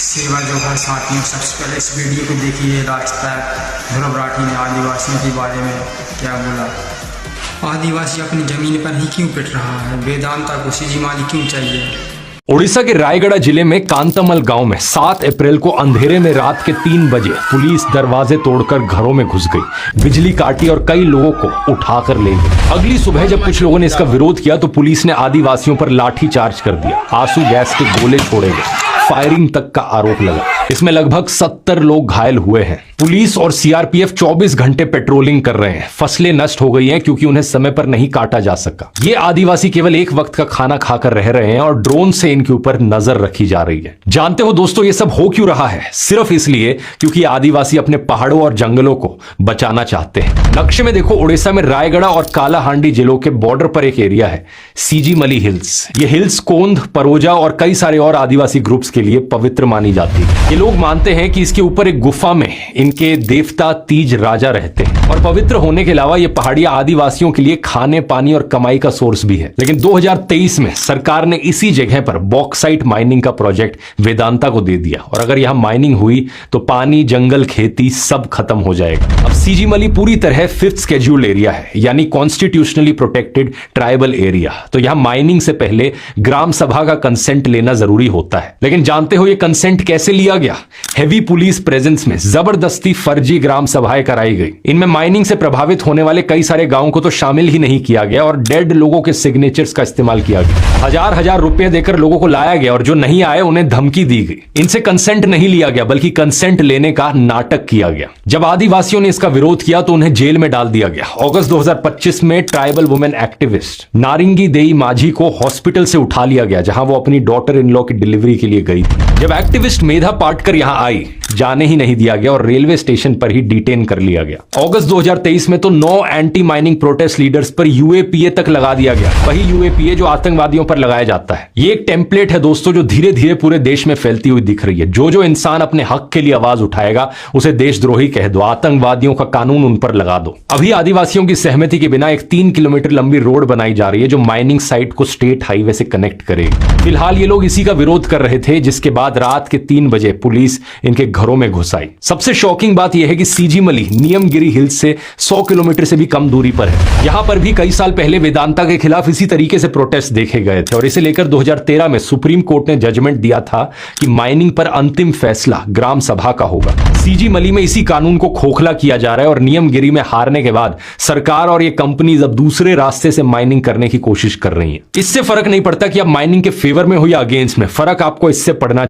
सेवा जो घर साथियों, सबसे पहले इस वीडियो को देखिए लास्ट तक। ध्रुव राठी ने आदिवासियों के बारे में क्या बोला। आदिवासी अपनी ज़मीन पर ही क्यों पिट रहा है? वेदांता को सीजी माली क्यों चाहिए? ओडिशा के रायगढ़ जिले में कांतामल गांव में 7 अप्रैल को अंधेरे में रात के 3 बजे पुलिस दरवाजे तोड़कर घरों में घुस गई, बिजली काटी और कई लोगों को उठाकर ले गई। अगली सुबह जब कुछ लोगों ने इसका विरोध किया तो पुलिस ने आदिवासियों पर लाठी चार्ज कर दिया, आंसू गैस के गोले छोड़े गए, फायरिंग तक का आरोप लगा। इसमें लगभग 70 लोग घायल हुए हैं। पुलिस और सीआरपीएफ 24 घंटे पेट्रोलिंग कर रहे हैं। फसलें नष्ट हो गई हैं क्योंकि उन्हें समय पर नहीं काटा जा सका। ये आदिवासी केवल एक वक्त का खाना खाकर रह रहे हैं और ड्रोन से इनके ऊपर नजर रखी जा रही है। जानते हो दोस्तों, ये सब हो क्यों रहा है? सिर्फ इसलिए क्योंकि आदिवासी अपने पहाड़ों और जंगलों को बचाना चाहते हैं। नक्शे में देखो, उड़ीसा में रायगढ़ और कालाहांडी जिलों के बॉर्डर पर एक एरिया है, सीजीमली हिल्स। ये हिल्स कोंद, परोजा और कई सारे और आदिवासी ग्रुप्स के लिए पवित्र मानी जाती है। ये लोग मानते हैं कि इसके ऊपर एक गुफा में इनके देवता तीज राजा रहते हैं और पवित्र होने के अलावा ये पहाड़ियां आदिवासियों के लिए खाने, पानी और कमाई का सोर्स भी है। लेकिन 2023 में सरकार ने इसी जगह पर बॉक्साइट माइनिंग का प्रोजेक्ट वेदांता को दे दिया और अगर यहां माइनिंग हुई तो पानी, जंगल, खेती सब खत्म हो जाएगा। अब सीजीमली पूरी तरह 5th शेड्यूल्ड एरिया है, यानी कॉन्स्टिट्यूशनली प्रोटेक्टेड ट्राइबल एरिया। तो यहां माइनिंग से पहले ग्राम सभा का कंसेंट लेना जरूरी होता है। लेकिन जानते हो ये कंसेंट कैसे लिया गया? हेवी पुलिस प्रेजेंस में जबरदस्ती फर्जी ग्राम सभाएं कराई गई। इनमें माइनिंग से प्रभावित होने वाले कई सारे गांवों को तो शामिल ही नहीं किया गया और डेड लोगों के सिग्नेचर्स का इस्तेमाल किया गया। हजार रुपए देकर लोगों को लाया गया और जो नहीं आए उन्हें धमकी दी गई। इनसे कंसेंट नहीं लिया गया बल्कि कंसेंट लेने का नाटक किया गया। जब आदिवासियों ने इसका विरोध किया तो उन्हें जेल में डाल दिया गया। अगस्त 2025 में ट्राइबल वुमेन एक्टिविस्ट नारिंगी देई माझी को हॉस्पिटल से उठा लिया गया जहां वो अपनी डॉटर इन लॉ की डिलीवरी के लिए गई थी। जब एक्टिविस्ट मेधा पाटकर यहां आई, जाने ही नहीं दिया गया और रेलवे स्टेशन पर ही डिटेन कर लिया गया। अगस्त 2023 में तो 9 एंटी माइनिंग प्रोटेस्ट लीडर्स पर यूएपीए तक लगा दिया गया, वही यूएपीए जो आतंकवादियों पर लगाया जाता है। ये एक टेम्पलेट है दोस्तों जो धीरे धीरे पूरे देश में फैलती हुई दिख रही है। जो इंसान अपने हक के लिए आवाज उठाएगा उसे देशद्रोही कह दो, आतंकवादियों का कानून उन पर लगा दो। अभी आदिवासियों की सहमति के बिना एक 3 किलोमीटर लंबी रोड बनाई जा रही है जो माइनिंग साइट को स्टेट हाईवे से कनेक्ट करेगी। फिलहाल ये लोग इसी का विरोध कर रहे थे, जिसके बाद रात के 3 बजे पुलिस इनके घरों में घुस आई। सबसे शॉकिंग बात यह है कि सीजीमली नियमगिरी हिल्स से 100 किलोमीटर से भी कम दूरी पर है। यहां पर भी कई साल पहले वेदांता के खिलाफ इसी तरीके से प्रोटेस्ट देखे गए थे और इसे लेकर 2013 में सुप्रीम कोर्ट ने जजमेंट दिया था कि माइनिंग पर अंतिम फैसला ग्राम सभा का होगा। सीजीमली में इसी कानून को खोखला किया जा रहा है और नियमगिरी में हारने के बाद सरकार और ये कंपनीज अब दूसरे रास्ते से माइनिंग करने की कोशिश कर रही है। इससे फर्क नहीं पड़ता कि आप माइनिंग के फेवर में हो या अगेंस्ट में, फर्क आपको इससे पड़ना